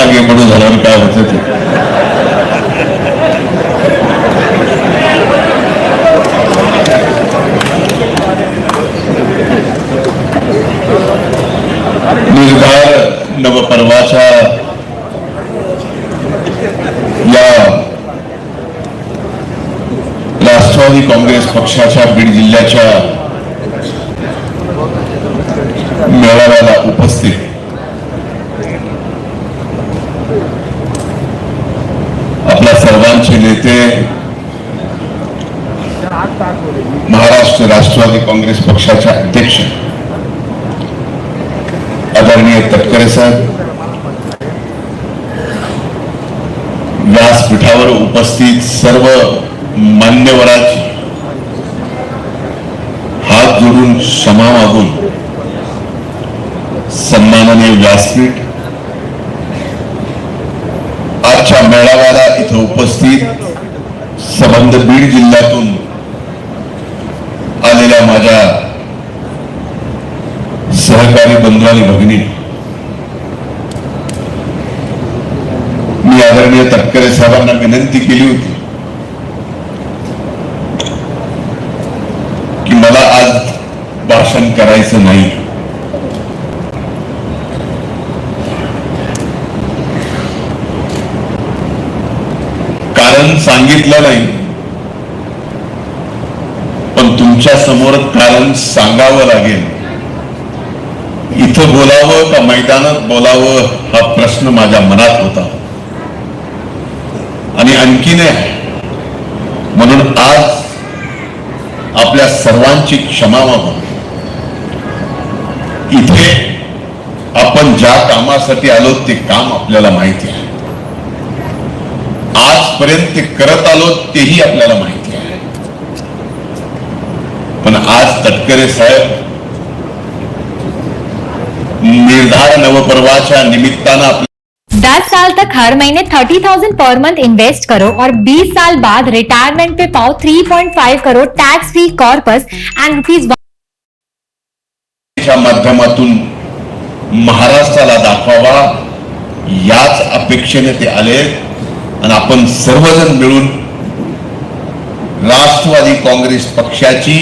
आगे बढ़ो झाल्यावर काय होतं ते. निर्धार नवपर्वाच्या या राष्ट्रवादी काँग्रेस पक्षाच्या बीड जिल्ह्याच्या मेळाव्याला उपस्थित आपल्या सर्वांचे नेते महाराष्ट्र राष्ट्रवादी काँग्रेस पक्षाचे अध्यक्ष आदरणीय तटकरे साहेब, व्यासपीठावर उपस्थित सर्व मान्यवरांची हात जोडून क्षमा मागून सन्मानाने व्यासपीठ, आजच्या मेळाव्याला इथं उपस्थित संबंध बीड जिल्ह्यातून आलेल्या माझ्या सहकारी बंधू आणि भगिनी, मी आदरणीय तटकरे साहेबांना विनंती केली होती की मला आज भाषण करायचं नाही. कारण सांगितलं नाही, पण तुमच्या समोर कारण सांगावं लागेल. इथं बोलावं का मैदानात बोलावं हा प्रश्न माझ्या मनात होता आणि आणखीन म्हणून आज आपल्या सर्वांची क्षमा मागून इथे आपण ज्या कामासाठी आलो ते काम आपल्याला माहिती आहे. आजपर्यंत ते करत आलो तेही आपल्याला माहिती आहे. पण आज तटकरे साहेब निर्धार नवपर्वाच्या निमित्तानं 10 साल तक हर महीने 30,000 पर मंथ इन्वेस्ट करो और 20 साल बाद रिटायरमेंट पे पाओ 3.5 crore tax free corpus end rupees माध्यमातून महाराष्ट्राला दाखवावा याच अपेक्षेने ते आले. आणि आपण सर्वजण मिळून राष्ट्रवादी काँग्रेस पक्षाची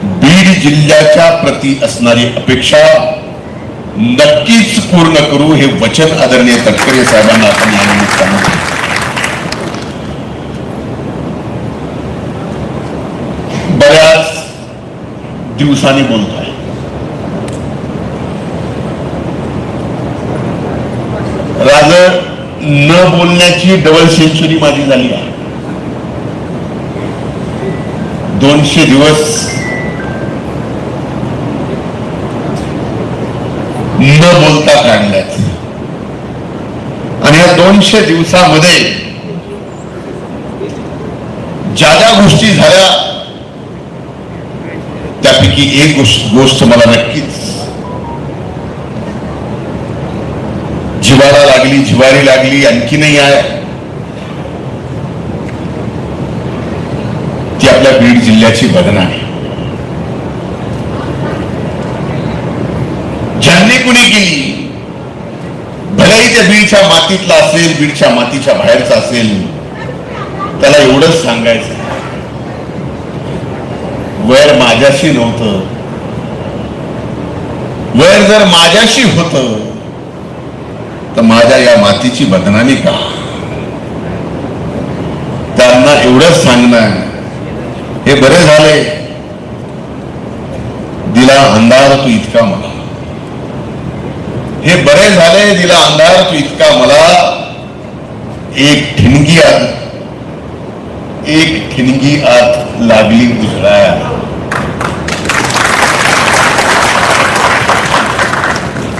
बीड जिल्ह्याच्या प्रती असणारी अपेक्षा नक्कीच पूर्ण करू हे वचन आदरणीय तटकरे साहेबांना आपण या निमित्तानं बऱ्याच दिवसांनी बोलतोय. राज न बोलण्याची डबल सेंचुरी माझी झाली आहे. 200 दिवस न बोलता काढल्यात आणि या 200 दिवसामध्ये ज्या ज्या गोष्टी झाल्या त्यापैकी एक गोष्ट मला नक्कीच जिवारी लागली आणखीनही आहे. ती आपल्या बीड जिल्ह्याची बदनामी ज्यांनी कुणी केली, भलेही त्या बीडच्या मातीतला असेल, बीडच्या मातीच्या बाहेरचा असेल, त्याला एवढंच सांगायचं वैर माझ्याशी नव्हतं. वैर जर माझ्याशी होतं तर माझ्या या मातीची बदनामी का. त्यांना एवढंच सांगणं, हे बरे झाले दिला अंधार तू इतका मला, हे बरे झाले दिला अंधार तू इतका मला, एक ठिणगी आत लागली उजळाया.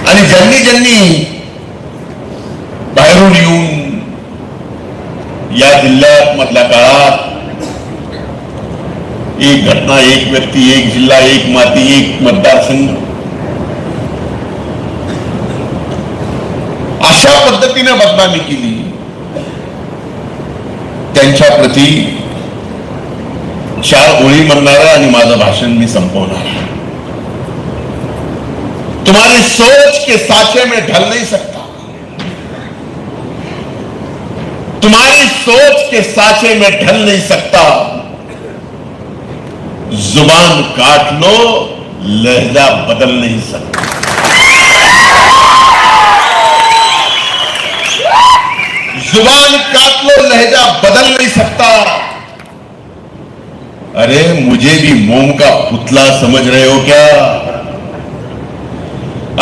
आणि ज्यांनी बाहेरून येऊन या जिल्ह्यात मधल्या काळात एक घटना, एक व्यक्ती, एक जिल्हा, एक माती, एक मतदारसंघ अशा पद्धतीने बदनामी केली, त्यांच्या प्रती 4 ओळी म्हणणार आणि माझं भाषण मी संपवणार. तुम्हारी सोच के साचे में ढल नहीं सकता, तुम्हारी सोच के साचे में ढल नहीं सकता, जुबान काट लो लहजा बदल नहीं सकता। जुबान काट लो लहजा बदल नहीं सकता। अरे मुझे भी मोम का पुतला समझ रहे हो क्या?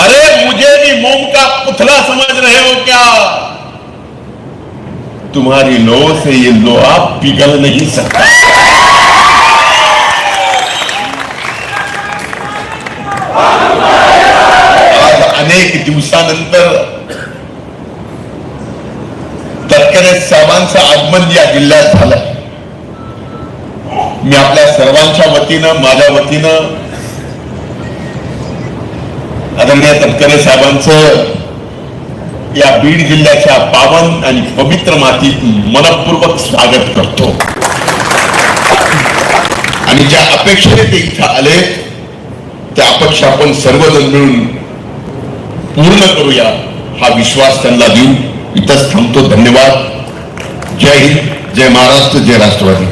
अरे मुझे भी मोम का पुतला समझ रहे हो क्या? तुम्हारी लो से ये लोहा पिघल नहीं सकता। आज अनेक दिवसानंतर तटकरे साहेबांचं आगमन या जिल्ह्यात झालं। मी आपल्या सर्वांच्या वतीनं, माझ्या वतीनं आदरणीय तटकरे साहेबांचं या बीड जिल्ह्याच्या पावन आणि पवित्र मातीत मनपूर्वक स्वागत करतो। आणि ज्या अपेक्षेने ते इथं आले त्या अपेक्षा आपण सर्वजण मिळून पूर्ण करूया हा विश्वास त्यांना देऊन इथंच थांबतो। धन्यवाद। जय हिंद, जय महाराष्ट्र, जय राष्ट्रवादी।